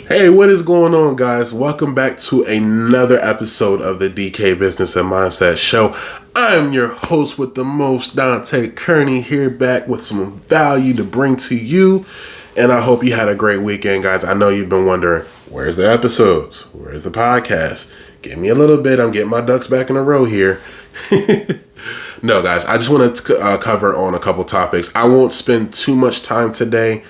Hey, what is going on, guys? Welcome back to another episode of the DK Business and Mindset Show. I'm your host with the most, Dante Kearney, here back with some value to bring to you. And I hope you had a great weekend, guys. I know you've been wondering, where's the episodes? Where's the podcast? Give me a little bit. I'm getting my ducks back in a row here. No, guys, I just wanted to cover on a couple topics. I won't spend too much time today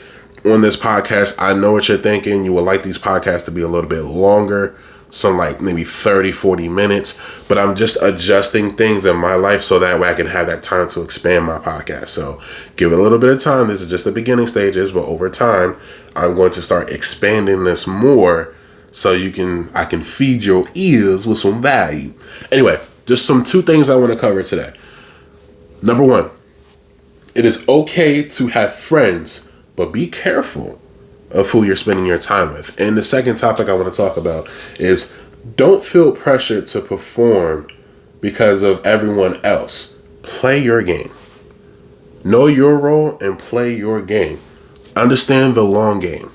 on this podcast. I know what you're thinking. You would like these podcasts to be a little bit longer, some like maybe 30, 40 minutes, but I'm just adjusting things in my life so that way I can have that time to expand my podcast. So give it a little bit of time. This is just the beginning stages, but over time, I'm going to start expanding this more so I can feed your ears with some value. Anyway, just two things I want to cover today. Number one, it is okay to have friends, but be careful of who you're spending your time with. And the second topic I want to talk about is don't feel pressured to perform because of everyone else. Play your game. Know your role and play your game. Understand the long game.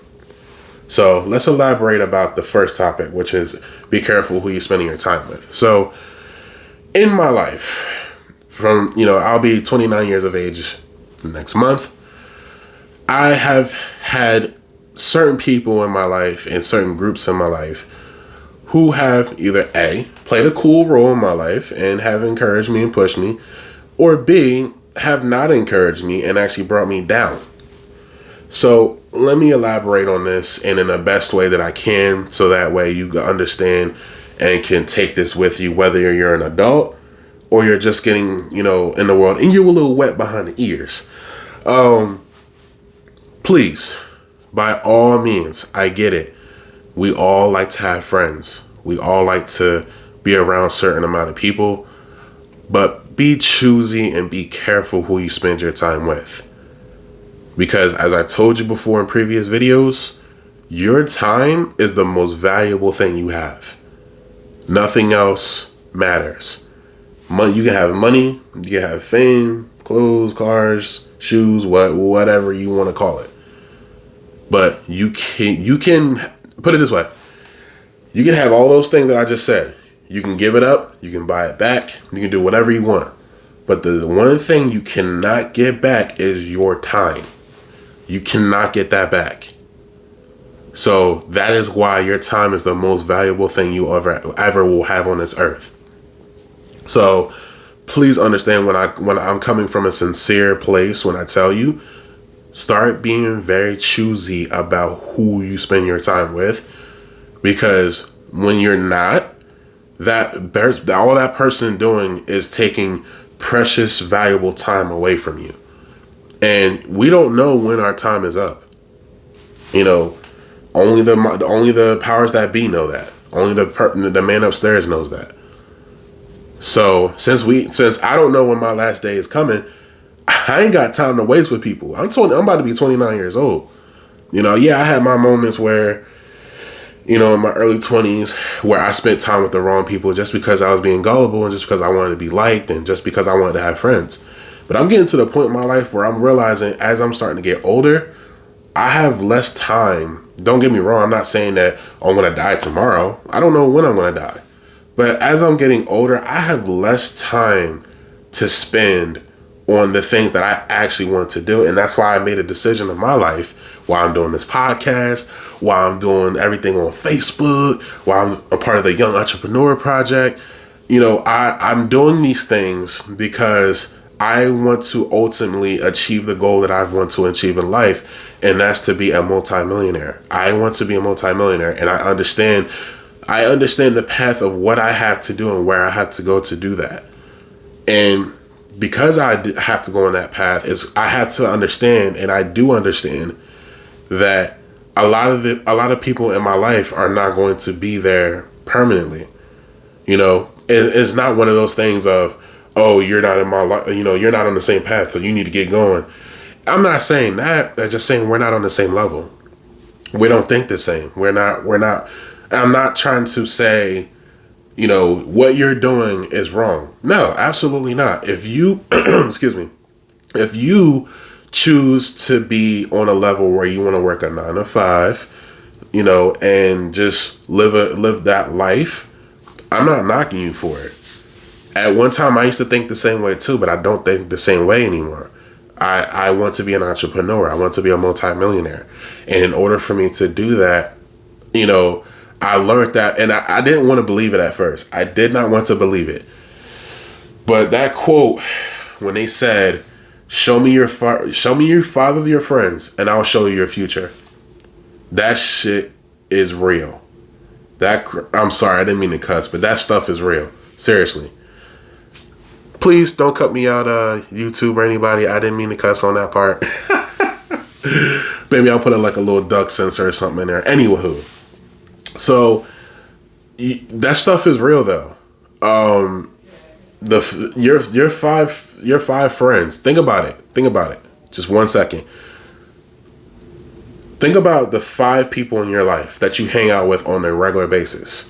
So let's elaborate about the first topic, which is be careful who you're spending your time with. So in my life, I'll be 29 years of age next month. I have had certain people in my life and certain groups in my life who have either A, played a cool role in my life and have encouraged me and pushed me, or B, have not encouraged me and actually brought me down. So let me elaborate on this and in the best way that I can so that way you understand and can take this with you, whether you're an adult or you're just getting, in the world and you're a little wet behind the ears. Please, by all means, I get it. We all like to have friends. We all like to be around a certain amount of people, but be choosy and be careful who you spend your time with. Because as I told you before in previous videos, your time is the most valuable thing you have. Nothing else matters. You can have money, you can have fame, clothes, cars, shoes, whatever you want to call it. But you can put it this way. You can have all those things that I just said. You can give it up, you can buy it back, you can do whatever you want. But the one thing you cannot get back is your time. You cannot get that back. So that is why your time is the most valuable thing you ever will have on this earth. So please understand when I'm coming from a sincere place when I tell you, start being very choosy about who you spend your time with, because when you're not, all that person doing is taking precious, valuable time away from you. And we don't know when our time is up. Only the powers that be know that. Only the man upstairs knows that. So since I don't know when my last day is coming, I ain't got time to waste with people. I'm about to be 29 years old. I had my moments where, in my early 20s, where I spent time with the wrong people just because I was being gullible and just because I wanted to be liked and just because I wanted to have friends. But I'm getting to the point in my life where I'm realizing as I'm starting to get older, I have less time. Don't get me wrong. I'm not saying that I'm going to die tomorrow. I don't know when I'm going to die. But as I'm getting older, I have less time to spend on the things that I actually want to do. And that's why I made a decision in my life while I'm doing this podcast, while I'm doing everything on Facebook, while I'm a part of the Young Entrepreneur Project. I'm doing these things because I want to ultimately achieve the goal that I want to achieve in life. And that's to be a multimillionaire. I want to be a multimillionaire. And I understand the path of what I have to do and where I have to go to do that. And because I have to go on that path, I have to understand, and I do understand, that a lot of people in my life are not going to be there permanently. It's not one of those things of, oh, you're not in my life, you're not on the same path, so you need to get going. I'm not saying that. I'm just saying we're not on the same level. We don't think the same. We're not. I'm not trying to say, what you're doing is wrong. No, absolutely not. If you, excuse me, if you choose to be on a level where you want to work a 9 to 5, and just live that life, I'm not knocking you for it. At one time, I used to think the same way too, but I don't think the same way anymore. I want to be an entrepreneur. I want to be a multimillionaire. And in order for me to do that, I learned that, and I didn't want to believe it at first. I did not want to believe it. But that quote, when they said, show me five of your friends and I'll show you your future. That shit is real. I'm sorry, I didn't mean to cuss, but that stuff is real. Seriously. Please don't cut me out, YouTube or anybody. I didn't mean to cuss on that part. Maybe I'll put a little duck sensor or something in there. Anywho, so that stuff is real though. Your five friends. Think about it. Just 1 second. Think about the 5 people in your life that you hang out with on a regular basis.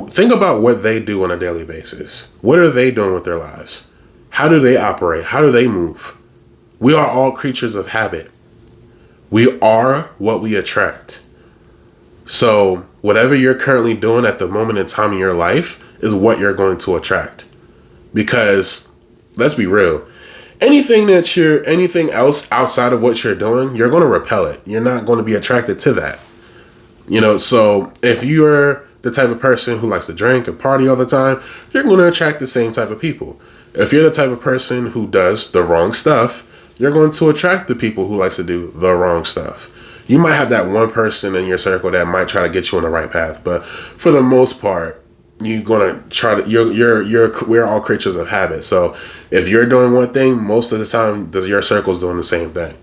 Think about what they do on a daily basis. What are they doing with their lives? How do they operate? How do they move? We are all creatures of habit. We are what we attract. So whatever you're currently doing at the moment in time in your life is what you're going to attract. Because let's be real. Anything else outside of what you're doing, you're going to repel it. You're not going to be attracted to that. So if you're the type of person who likes to drink and party all the time, you're going to attract the same type of people. If you're the type of person who does the wrong stuff, you're going to attract the people who likes to do the wrong stuff. You might have that one person in your circle that might try to get you on the right path, but for the most part, you're gonna try to. We're all creatures of habit. So if you're doing one thing, most of the time, your circle's doing the same thing.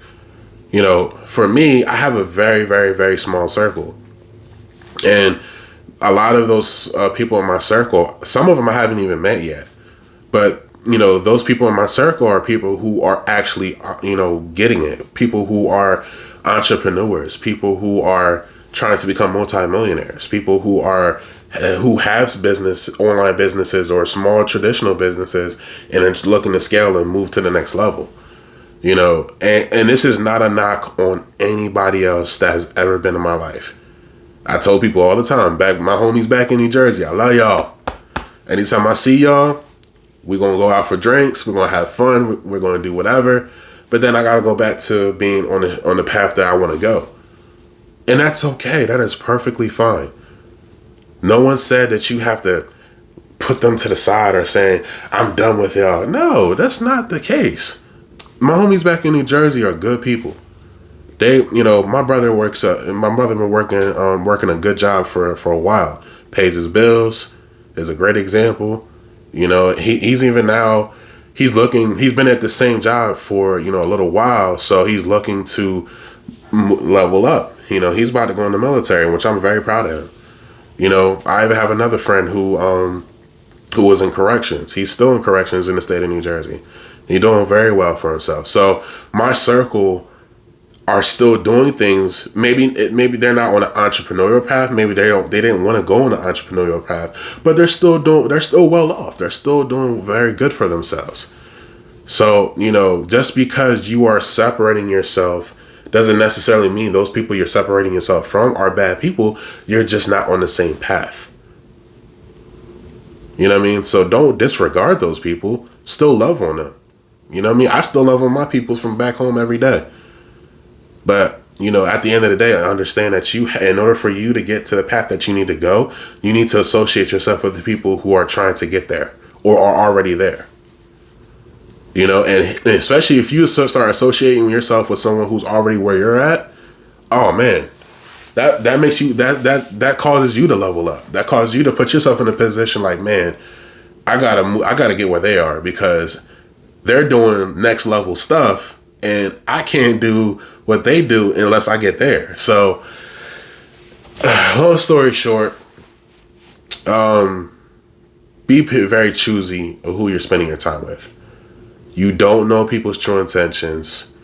For me, I have a very, very, very small circle, and a lot of those people in my circle, some of them I haven't even met yet, but those people in my circle are people who are actually, getting it. People who are entrepreneurs, people who are trying to become multimillionaires, people who have online businesses or small traditional businesses and are looking to scale and move to the next level. And this is not a knock on anybody else that has ever been in my life. I told people all the time, my homies back in New Jersey, I love y'all. Anytime I see y'all, we're going to go out for drinks. We're going to have fun. We're going to do whatever. But then I got to go back to being on the path that I want to go. And that's okay. That is perfectly fine. No one said that you have to put them to the side or saying, I'm done with y'all. No, that's not the case. My homies back in New Jersey are good people. They, my brother been working a good job for a while. Pays his bills. Is a great example. He's even now, he's been at the same job for, a little while. So he's looking to level up. He's about to go in the military, which I'm very proud of him. I even have another friend who was in corrections. He's still in corrections in the state of New Jersey. He's doing very well for himself. So my circle are still doing things. Maybe they're not on an entrepreneurial path. Maybe they didn't want to go on the entrepreneurial path, but they're still well off. They're still doing very good for themselves. So, just because you are separating yourself doesn't necessarily mean those people you're separating yourself from are bad people. You're just not on the same path. You know what I mean? So don't disregard those people. Still love on them. You know what I mean? I still love on my people from back home every day. But, at the end of the day, I understand that in order for you to get to the path that you need to go, you need to associate yourself with the people who are trying to get there or are already there. And especially if you start associating yourself with someone who's already where you're at, oh man, that makes you, that causes you to level up. That causes you to put yourself in a position like, man, I gotta get where they are because they're doing next level stuff and I can't do what they do unless I get there. So, long story short, be very choosy of who you're spending your time with. You don't know people's true intentions.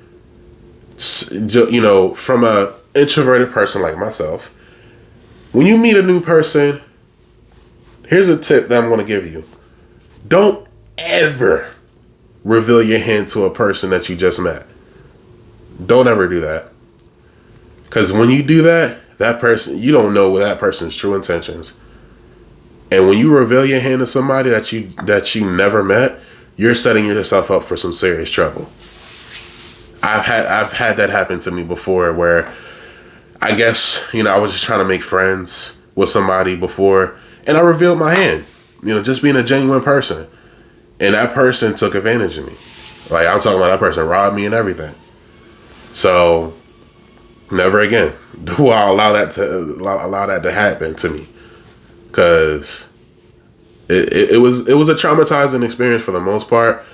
From a introverted person like myself, when you meet a new person, here's a tip that I'm going to give you. Don't ever reveal your hand to a person that you just met. Don't ever do that. Because when you do that, that person, you don't know what that person's true intentions. And when you reveal your hand to somebody that you never met, you're setting yourself up for some serious trouble. I've had that happen to me before, where I guess, I was just trying to make friends with somebody before, and I revealed my hand, just being a genuine person. And that person took advantage of me. Like, I'm talking about that person robbed me and everything. So never again do I allow that to happen to me, because it was a traumatizing experience for the most part.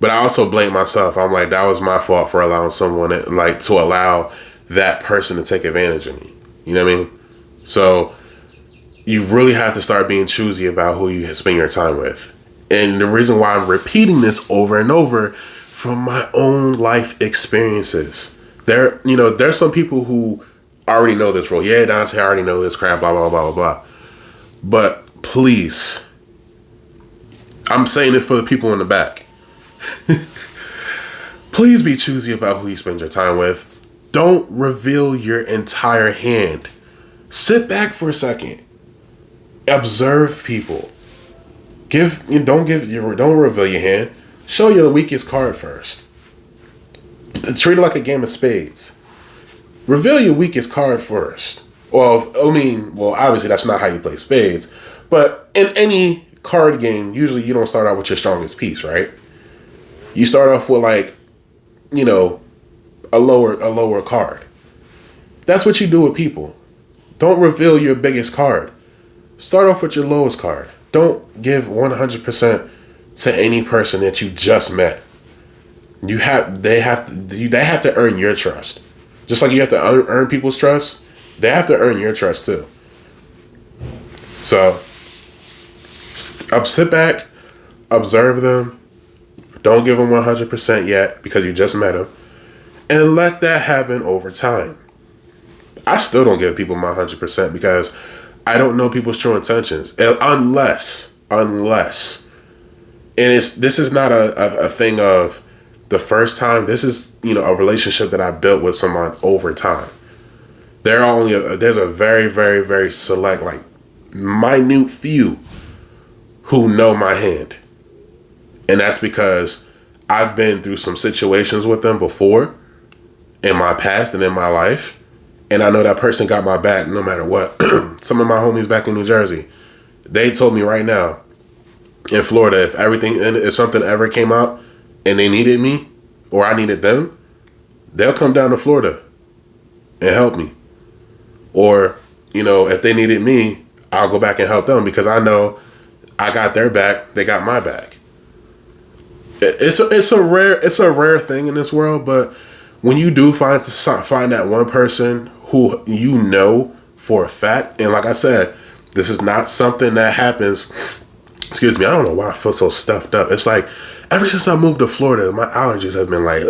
But I also blame myself. I'm like, that was my fault for allowing someone to allow that person to take advantage of me. You know what I mean? So you really have to start being choosy about who you spend your time with. And the reason why I'm repeating this over and over, from my own life experiences. There's some people who already know this rule. Yeah, Dante, I already know this crap, blah, blah, blah, blah, blah. But please, I'm saying it for the people in the back. Please be choosy about who you spend your time with. Don't reveal your entire hand. Sit back for a second. Observe people. Don't reveal your hand. Show your weakest card first. Treat it like a game of spades. Reveal your weakest card first. Well, obviously that's not how you play spades. But in any card game, usually you don't start out with your strongest piece, right? You start off with a lower card. That's what you do with people. Don't reveal your biggest card. Start off with your lowest card. Don't give 100% to any person that you just met. They have to earn your trust. Just like you have to earn people's trust, they have to earn your trust too. So, sit back, observe them. Don't give them 100% yet because you just met them, and let that happen over time. I still don't give people my 100% because I don't know people's true intentions, unless, and this is not a thing of the first time. This is a relationship that I built with someone over time. There's a very, very, very select, minute few who know my hand. And that's because I've been through some situations with them before in my past and in my life. And I know that person got my back no matter what. Some of my homies back in New Jersey, they told me right now, in Florida, if something ever came up and they needed me or I needed them, they'll come down to Florida and help me. Or, if they needed me, I'll go back and help them because I know I got their back, they got my back. It's a rare thing in this world, but when you do find that one person who you know for a fact, and like I said, this is not something that happens. Excuse me, I don't know why I feel so stuffed up. It's like ever since I moved to Florida, my allergies have been like.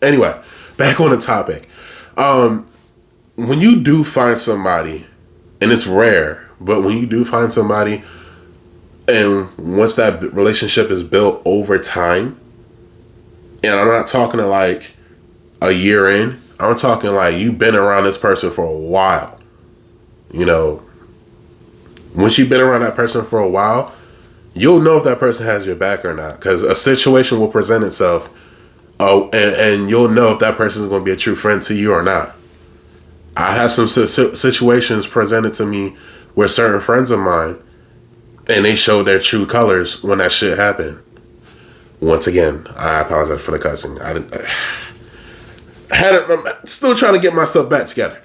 Anyway, back on the topic. When you do find somebody, and it's rare, but when you do find somebody, and once that relationship is built over time, and I'm not talking to a year in, I'm talking you've been around this person for a while. Once you've been around that person for a while, you'll know if that person has your back or not, because a situation will present itself, and you'll know if that person is going to be a true friend to you or not. I had some situations presented to me where certain friends of mine, and they showed their true colors when that shit happened. Once again, I apologize for the cussing. I'm still trying to get myself back together.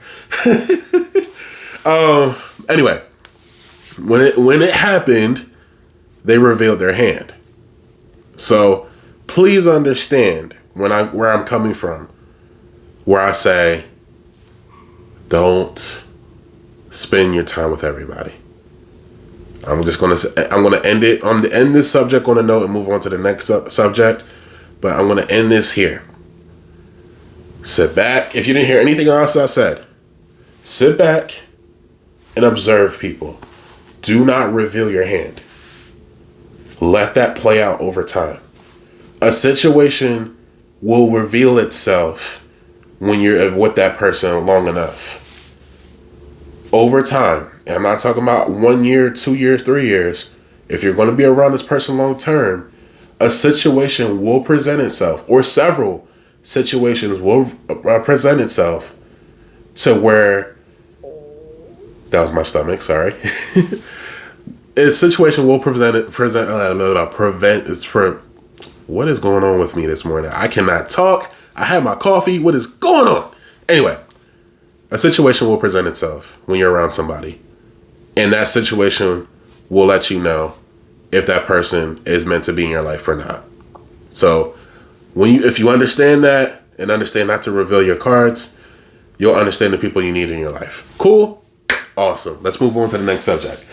Anyway, when it happened, they revealed their hand. So please understand where I'm coming from, where I say, don't spend your time with everybody. I'm gonna end it on the end this subject on a note and move on to the next subject, but I'm gonna end this here. Sit back. If you didn't hear anything else I said, sit back and observe people. Do not reveal your hand. Let that play out over time. A situation will reveal itself when you're with that person long enough. Over time, and I'm not talking about 1 year, 2 years, 3 years. If you're going to be around this person long term, a situation will present itself, or several situations will present itself to where, that was my stomach, sorry. A situation will what is going on with me this morning? I cannot talk. I had my coffee. What is going on? Anyway, a situation will present itself when you're around somebody. And that situation will let you know if that person is meant to be in your life or not. So if you understand that and understand not to reveal your cards, you'll understand the people you need in your life. Cool? Awesome. Let's move on to the next subject.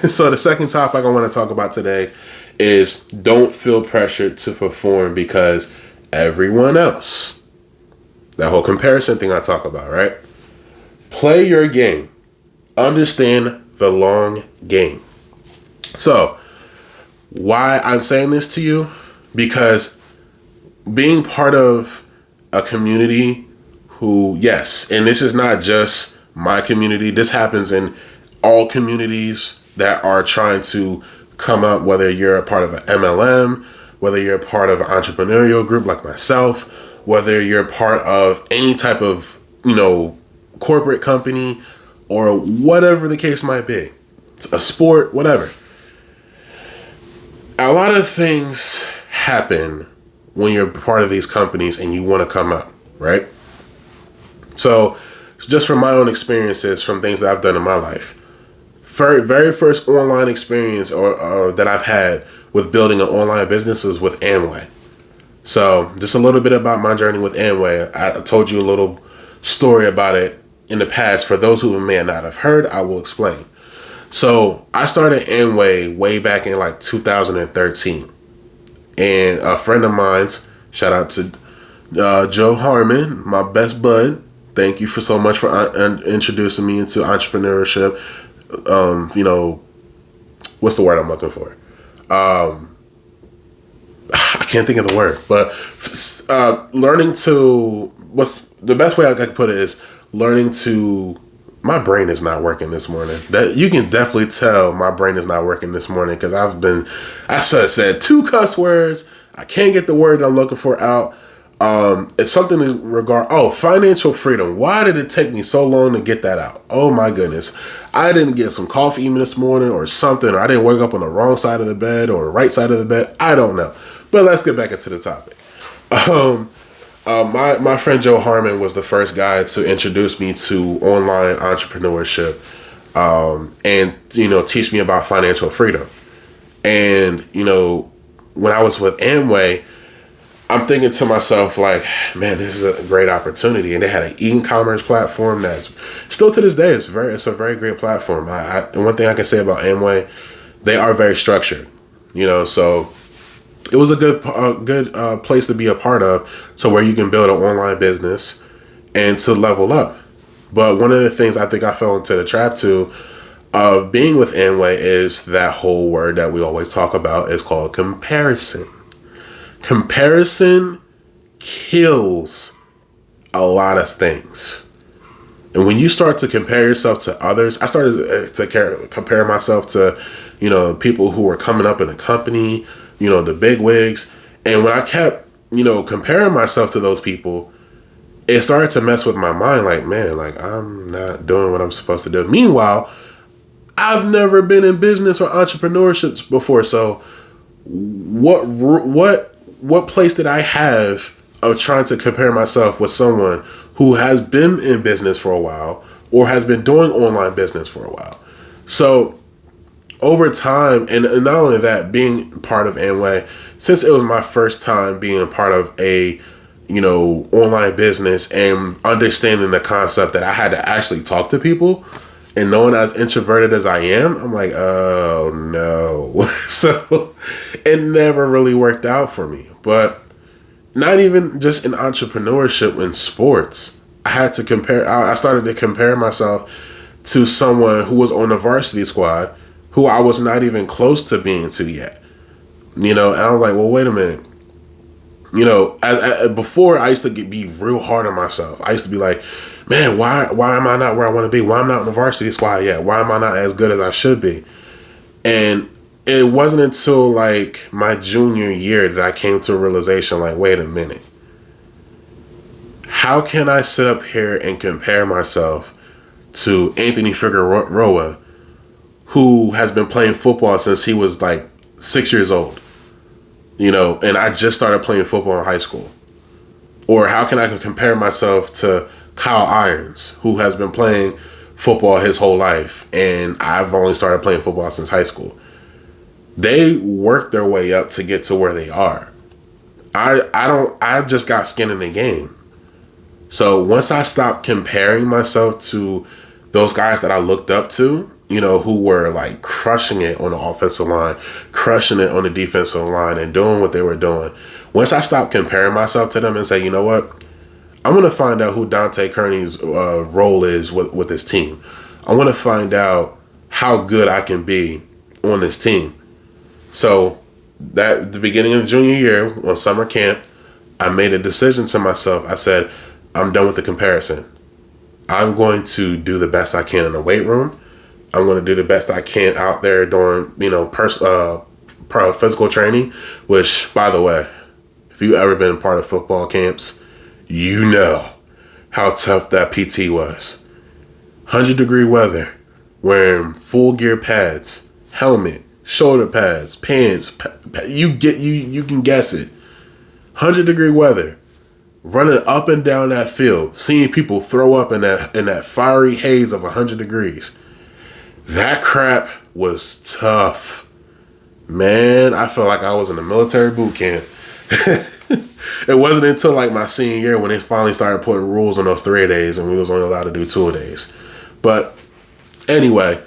So the second topic I want to talk about today is don't feel pressured to perform because everyone else. That whole comparison thing I talk about, right? Play your game. Understand the long game. So, why I'm saying this to you? Because being part of a community who, yes, and this is not just my community. This happens in all communities that are trying to come up, whether you're a part of an MLM, whether you're a part of an entrepreneurial group like myself, whether you're part of any type of, corporate company or whatever the case might be, a sport, whatever. A lot of things happen when you're part of these companies and you want to come up, right? So just from my own experiences, from things that I've done in my life, very first online experience or that I've had with building an online business was with Amway. So just a little bit about my journey with Amway. I told you a little story about it in the past. For those who may not have heard, I will explain. So I started Amway way back in like 2013. And a friend of mine's, shout out to Joe Harmon, my best bud. Thank you so much for introducing me into entrepreneurship. What's the word I'm looking for? I can't think of the word, but what's the best way I can put it is learning to, my brain is not working this morning. That you can definitely tell my brain is not working this morning because I said 2 cuss words. I can't get the word I'm looking for out. It's something in regard, financial freedom. Why did it take me so long to get that out? Oh my goodness. I didn't get some coffee even this morning or something, or I didn't wake up on the wrong side of the bed or the right side of the bed. I don't know. But let's get back into the topic. My friend Joe Harmon was the first guy to introduce me to online entrepreneurship, and, teach me about financial freedom. And, when I was with Amway, I'm thinking to myself, like, man, this is a great opportunity. And they had an e-commerce platform that's still to this day, it's a very great platform. And one thing I can say about Amway, they are very structured, so it was a good place to be a part of, to where you can build an online business and to level up. But one of the things I think I fell into the trap of being with Amway is that whole word that we always talk about is called comparison. Comparison kills a lot of things. And when you start to compare yourself to others, I started to compare myself to, people who were coming up in a company, the big wigs. And when I kept, comparing myself to those people, it started to mess with my mind. Like, man, like, I'm not doing what I'm supposed to do. Meanwhile, I've never been in business or entrepreneurship before. So what place did I have of trying to compare myself with someone who has been in business for a while or has been doing online business for a while? So over time, and not only that, being part of Amway, since it was my first time being part of a, online business and understanding the concept that I had to actually talk to people, and knowing as introverted as I am, I'm like, oh no. So it never really worked out for me. But not even just in entrepreneurship, in sports, I started to compare myself to someone who was on the varsity squad who I was not even close to being to yet. And I'm like, well, wait a minute. Before I used to be real hard on myself. I used to be like, man, why am I not where I want to be? Why am I not in the varsity squad yet? Why am I not as good as I should be? And it wasn't until like my junior year that I came to a realization like, wait a minute. How can I sit up here and compare myself to Anthony Figueroa, who has been playing football since he was like 6 years old? And I just started playing football in high school. Or how can I compare myself to Kyle Irons, who has been playing football his whole life, and I've only started playing football since high school? They worked their way up to get to where they are. I just got skin in the game. So once I stopped comparing myself to those guys that I looked up to, who were like crushing it on the offensive line, crushing it on the defensive line, and doing what they were doing. Once I stopped comparing myself to them and say, you know what, I'm going to find out who Dante Kearney's role is with this team. I want to find out how good I can be on this team. So that the beginning of the junior year on summer camp, I made a decision to myself. I said, I'm done with the comparison. I'm going to do the best I can in the weight room. I'm going to do the best I can out there during, physical training, which, by the way, if you've ever been part of football camps, you know how tough that PT was. 100-degree weather, wearing full gear pads, helmet, shoulder pads, pants. You can guess it. 100-degree weather, running up and down that field, seeing people throw up in that fiery haze of 100 degrees. That crap was tough. Man, I felt like I was in a military boot camp. It wasn't until like my senior year when they finally started putting rules on those 3 days and we was only allowed to do 2 days. But anyway,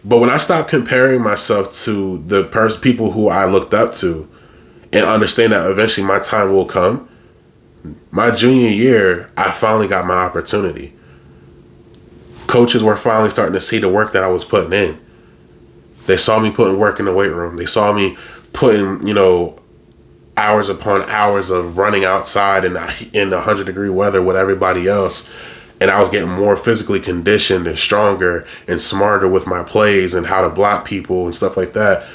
when I stopped comparing myself to the people who I looked up to and understand that eventually my time will come, my junior year, I finally got my opportunity. Coaches were finally starting to see the work that I was putting in. They saw me putting work in the weight room. They saw me putting, hours upon hours of running outside in the 100-degree weather with everybody else. And I was getting more physically conditioned and stronger and smarter with my plays and how to block people and stuff like that.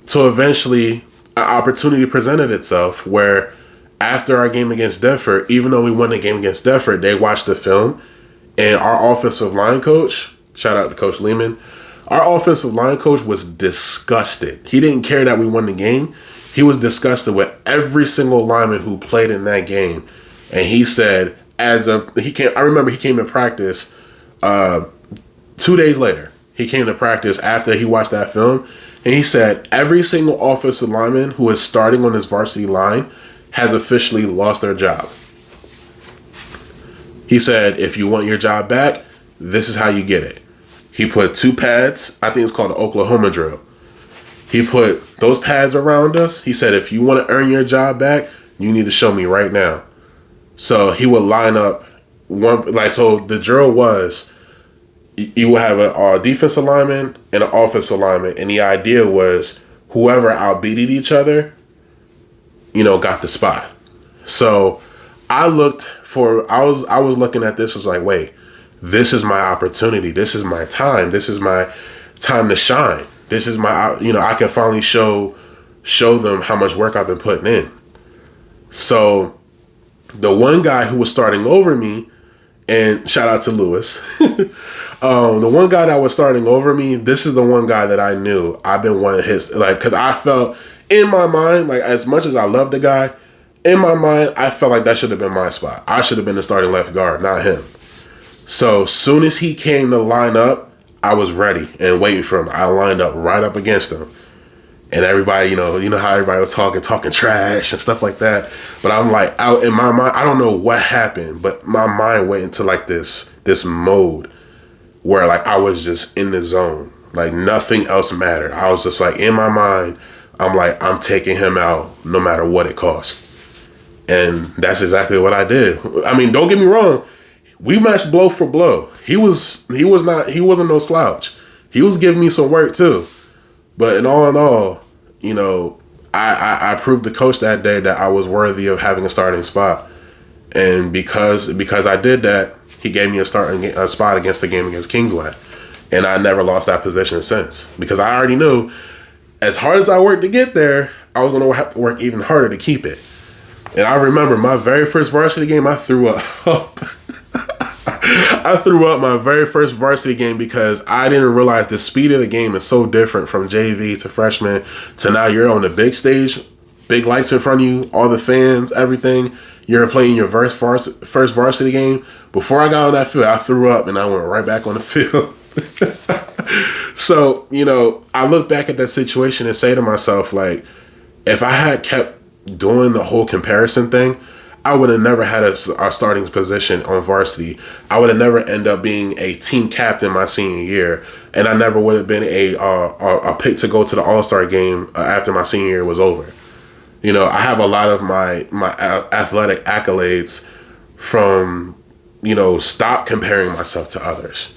So eventually, an opportunity presented itself where after our game against Deptford, even though we won the game against Deptford, they watched the film. And our offensive line coach, shout out to Coach Lehman, our offensive line coach was disgusted. He didn't care that we won the game. He was disgusted with every single lineman who played in that game. And he said, I remember he came to practice 2 days later. He came to practice after he watched that film. And he said, every single offensive lineman who is starting on this varsity line has officially lost their job. He said, if you want your job back, this is how you get it. He put 2 pads. I think it's called the Oklahoma drill. He put those pads around us. He said, if you want to earn your job back, you need to show me right now. So he would line up so the drill was you would have a defensive lineman and an offensive lineman. And the idea was whoever outbeated each other, got the spot. So I was looking at this, was like, wait, this is my opportunity. This is my time. This is my time to shine. This is my, I can finally show them how much work I've been putting in. So the one guy who was starting over me, and shout out to Lewis, the one guy that was starting over me, this is the one guy that I knew I've been wanting his, because I felt in my mind, as much as I love the guy, in my mind, I felt like that should have been my spot. I should have been the starting left guard, not him. So soon as he came to line up, I was ready and waiting for him. I lined up right up against him. And everybody, you know how everybody was talking trash and stuff like that. But I'm like, out in my mind, I don't know what happened, but my mind went into this mode where I was just in the zone. Nothing else mattered. I was just in my mind, I'm taking him out no matter what it costs. And that's exactly what I did. I mean, don't get me wrong. We matched blow for blow. He wasn't no slouch. He was giving me some work too. But in all, I proved the coach that day that I was worthy of having a starting spot. And because I did that, he gave me a spot against the game against Kingsway. And I never lost that position since. Because I already knew, as hard as I worked to get there, I was going to have to work even harder to keep it. And I remember my very first varsity game, I threw up. I threw up my very first varsity game because I didn't realize the speed of the game is so different from JV to freshman to now you're on the big stage, big lights in front of you, all the fans, everything. You're playing your first varsity game. Before I got on that field, I threw up and I went right back on the field. So, I look back at that situation and say to myself, like, if I had kept doing the whole comparison thing, I would have never had a starting position on varsity. I would have never ended up being a team captain my senior year, and I never would have been a pick to go to the All-Star game after my senior year was over. I have a lot of my athletic accolades from, stop comparing myself to others.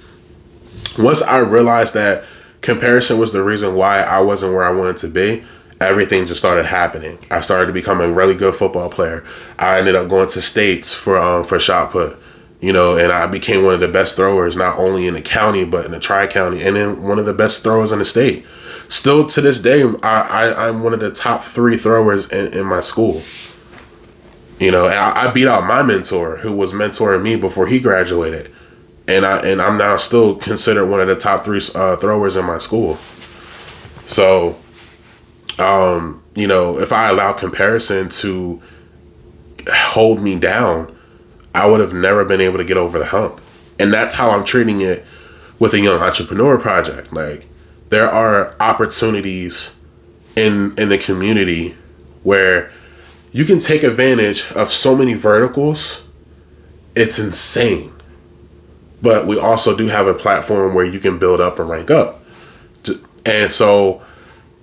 Once I realized that comparison was the reason why I wasn't where I wanted to be, everything just started happening. I started to become a really good football player. I ended up going to states for shot put, and I became one of the best throwers, not only in the county, but in the tri-county, and then one of the best throwers in the state. Still to this day, I'm one of the top 3 throwers in my school. And I beat out my mentor, who was mentoring me before he graduated. And I'm now still considered one of the top 3 throwers in my school. So, if I allow comparison to hold me down, I would have never been able to get over the hump. And that's how I'm treating it with a young entrepreneur project. Like, there are opportunities in the community where you can take advantage of so many verticals. It's insane. But we also do have a platform where you can build up and rank up. And so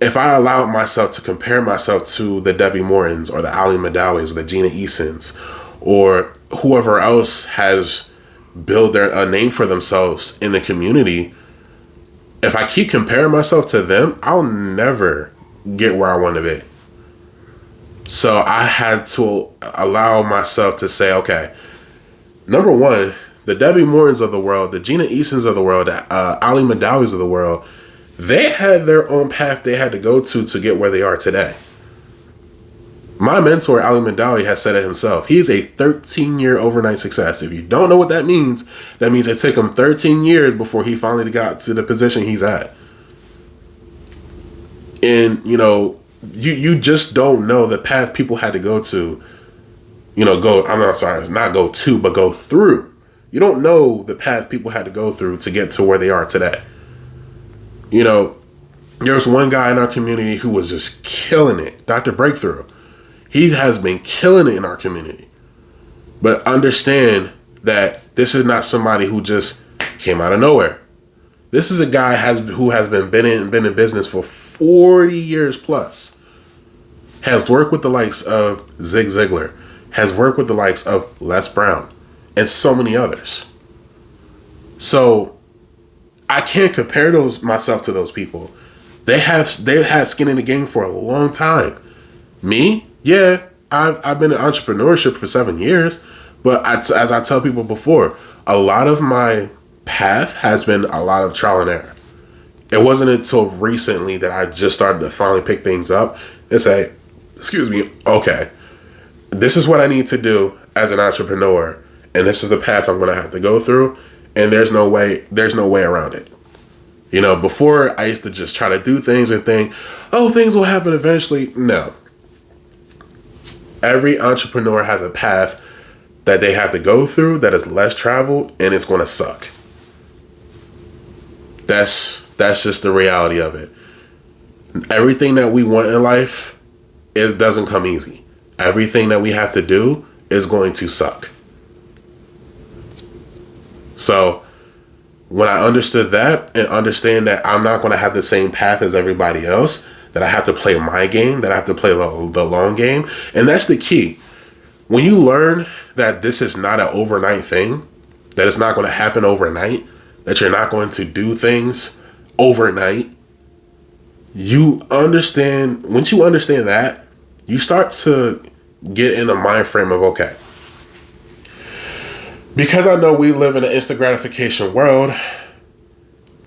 if I allow myself to compare myself to the Debbie Mortons or the Ali Madalis or the Gina Easons or whoever else has built a name for themselves in the community, if I keep comparing myself to them, I'll never get where I want to be. So I had to allow myself to say, okay, number one, the Debbie Mortons of the world, the Gina Eastons of the world, the Ali Madalis of the world, they had their own path they had to go to get where they are today. My mentor, Ali Madawi, has said it himself. He's a 13-year overnight success. If you don't know what that means it took him 13 years before he finally got to the position he's at. And, you just don't know the path people had to go to, go through. You don't know the path people had to go through to get to where they are today. There's one guy in our community who was just killing it, Dr. Breakthrough. He has been killing it in our community. But understand that this is not somebody who just came out of nowhere. This is a guy who has been in business for 40 years plus. Has worked with the likes of Zig Ziglar. Has worked with the likes of Les Brown. And so many others. So I can't compare myself to those people. They've had skin in the game for a long time. Me? Yeah, I've been in entrepreneurship for 7 years, but as I tell people before, a lot of my path has been a lot of trial and error. It wasn't until recently that I just started to finally pick things up and say, okay, this is what I need to do as an entrepreneur, and this is the path I'm going to have to go through, and there's no way around it. Before I used to just try to do things and think, oh, things will happen eventually. No. Every entrepreneur has a path that they have to go through that is less traveled, and it's going to suck. That's just the reality of it. Everything that we want in life, it doesn't come easy. Everything that we have to do is going to suck. So when I understood that and understand that I'm not going to have the same path as everybody else, that I have to play my game, that I have to play the long game. And that's the key. When you learn that this is not an overnight thing, that it's not going to happen overnight, that you're not going to do things overnight, You understand, once you understand that, you start to get in a mind frame of, okay, because I know we live in an instant gratification world,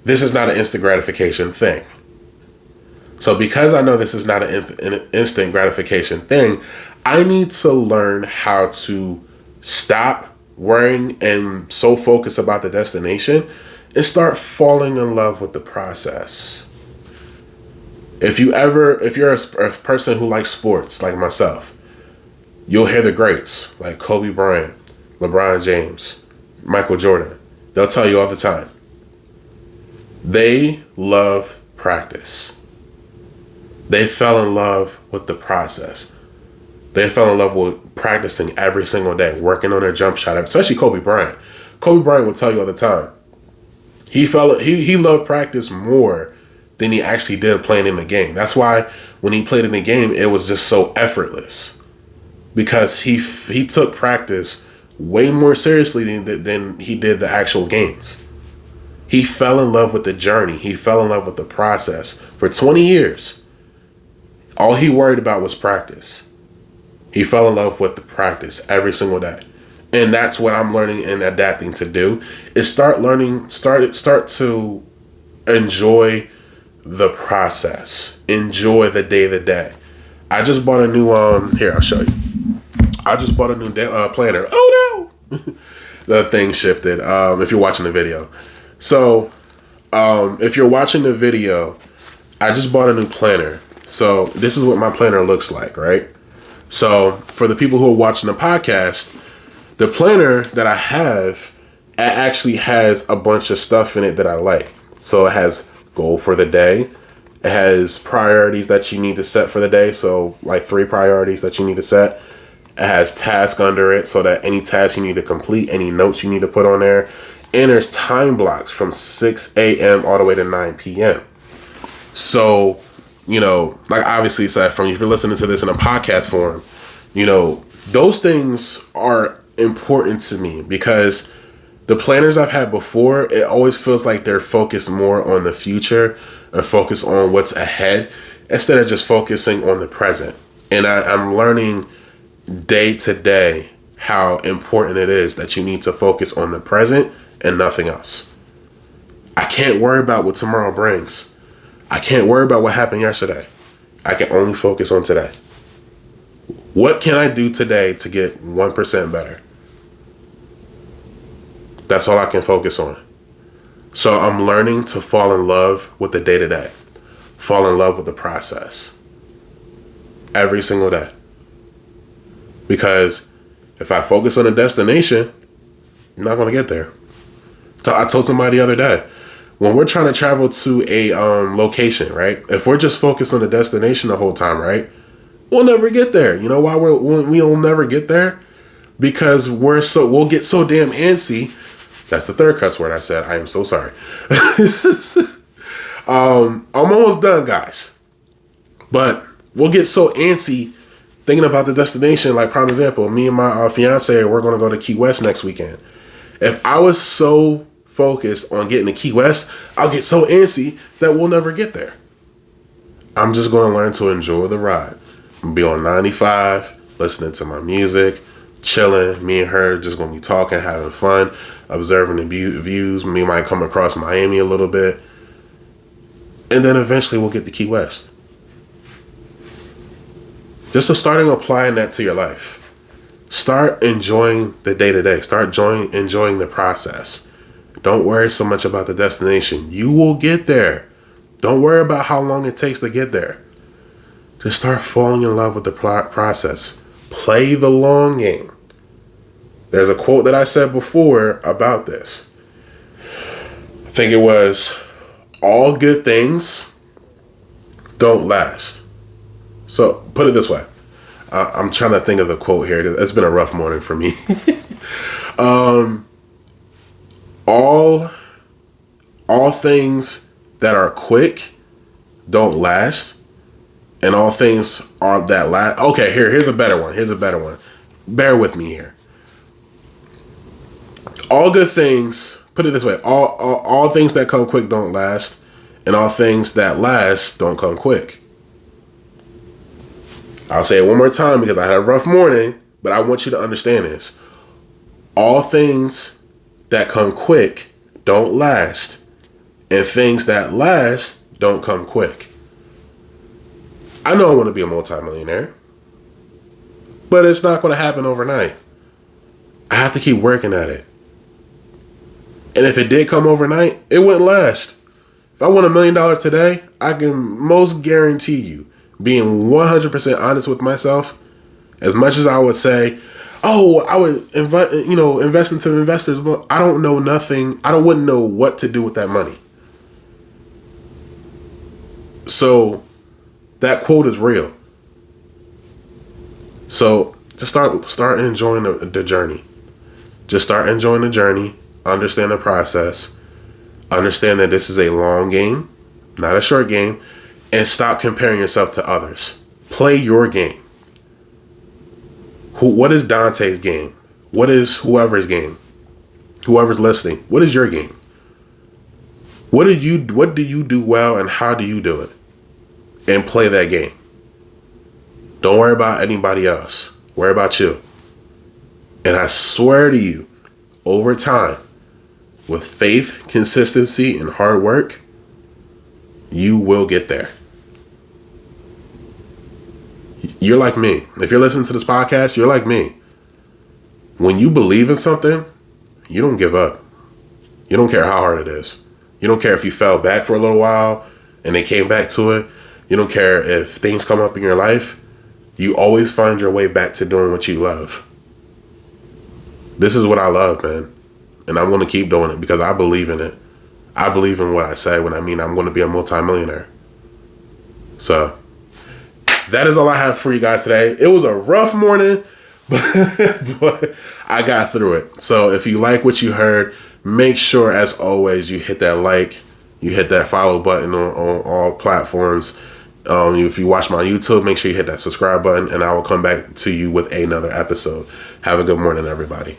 this is not an instant gratification thing. So because I know this is not an instant gratification thing, I need to learn how to stop worrying and so focus about the destination and start falling in love with the process. If you're a person who likes sports like myself, you'll hear the greats like Kobe Bryant, LeBron James, Michael Jordan. They'll tell you all the time. They love practice. They fell in love with the process. They fell in love with practicing every single day, working on their jump shot, especially Kobe Bryant. Kobe Bryant will tell you all the time. He loved practice more than he actually did playing in the game. That's why when he played in the game, it was just so effortless. Because he took practice way more seriously than he did the actual games. He fell in love with the journey. He fell in love with the process. For 20 years, all he worried about was practice. He fell in love with the practice every single day. And that's what I'm learning and adapting to do, is start to enjoy the process. Enjoy the day to day. I just bought a new, here, I'll show you. I just bought a new planner. Oh no! The thing shifted, if you're watching the video. So, if you're watching the video, I just bought a new planner. So this is what my planner looks like, right? So for the people who are watching the podcast, the planner that I have actually has a bunch of stuff in it that I like. So it has goal for the day. It has priorities that you need to set for the day. So like 3 priorities that you need to set. It has task under it so that any task you need to complete, any notes you need to put on there. And there's time blocks from 6 a.m. all the way to 9 p.m. So, you know, like obviously, so if you're listening to this in a podcast form, you know, those things are important to me because the planners I've had before, it always feels like they're focused more on the future and focused on what's ahead instead of just focusing on the present. And I'm learning day to day how important it is that you need to focus on the present and nothing else. I can't worry about what tomorrow brings. I can't worry about what happened yesterday. I can only focus on today. What can I do today to get 1% better? That's all I can focus on. So I'm learning to fall in love with the day-to-day. Fall in love with the process. Every single day. Because if I focus on the destination, I'm not going to get there. So I told somebody the other day, when we're trying to travel to a location, right? If we're just focused on the destination the whole time, right? We'll never get there. You know why we'll never get there? Because we'll get so damn antsy. That's the third cuss word I said. I am so sorry. I'm almost done, guys. But we'll get so antsy thinking about the destination. Like, prime example, me and my fiance, we're going to go to Key West next weekend. If I was so focused on getting to Key West, I'll get so antsy that we'll never get there. I'm just going to learn to enjoy the ride. Be on 95, listening to my music, chilling. Me and her just going to be talking, having fun, observing the views. We might come across Miami a little bit. And then eventually we'll get to Key West. Just starting applying that to your life. Start enjoying the day-to-day. Start enjoying the process. Don't worry so much about the destination. You will get there. Don't worry about how long it takes to get there. Just start falling in love with the process. Play the long game. There's a quote that I said before about this. I think it was, all good things don't last. So put it this way. I'm trying to think of the quote here. It's been a rough morning for me. All things that are quick don't last, and all things are that last. Okay, here's a better one. Bear with me here. All good things. Put it this way. All things that come quick don't last, And all things that last don't come quick. I'll say it one more time because I had a rough morning, but I want you to understand this. All things that come quick don't last, and things that last don't come quick. I know I want to be a multimillionaire, but it's not going to happen overnight. I have to keep working at it. And if it did come overnight, it wouldn't last. If I won $1 million today, I can most guarantee you, being 100% honest with myself, as much as I would say, oh, I would invest into investors, but I don't know nothing. Wouldn't know what to do with that money. So that quote is real. So just start enjoying the journey. Just start enjoying the journey. Understand the process. Understand that this is a long game, not a short game, and stop comparing yourself to others. Play your game. What is Dante's game? What is whoever's game? Whoever's listening, what is your game? What do you do well, and how do you do it? And play that game. Don't worry about anybody else. Worry about you. And I swear to you, over time, with faith, consistency, and hard work, you will get there. You're like me. If you're listening to this podcast, you're like me. When you believe in something, you don't give up. You don't care how hard it is. You don't care if you fell back for a little while and then came back to it. You don't care if things come up in your life. You always find your way back to doing what you love. This is what I love, man. And I'm going to keep doing it because I believe in it. I believe in what I say when I mean I'm going to be a multimillionaire. So that is all I have for you guys today. It was a rough morning, but I got through it. So if you like what you heard, make sure, as always, you hit that like, you hit that follow button on all platforms. If you watch my YouTube, make sure you hit that subscribe button, and I will come back to you with another episode. Have a good morning, everybody.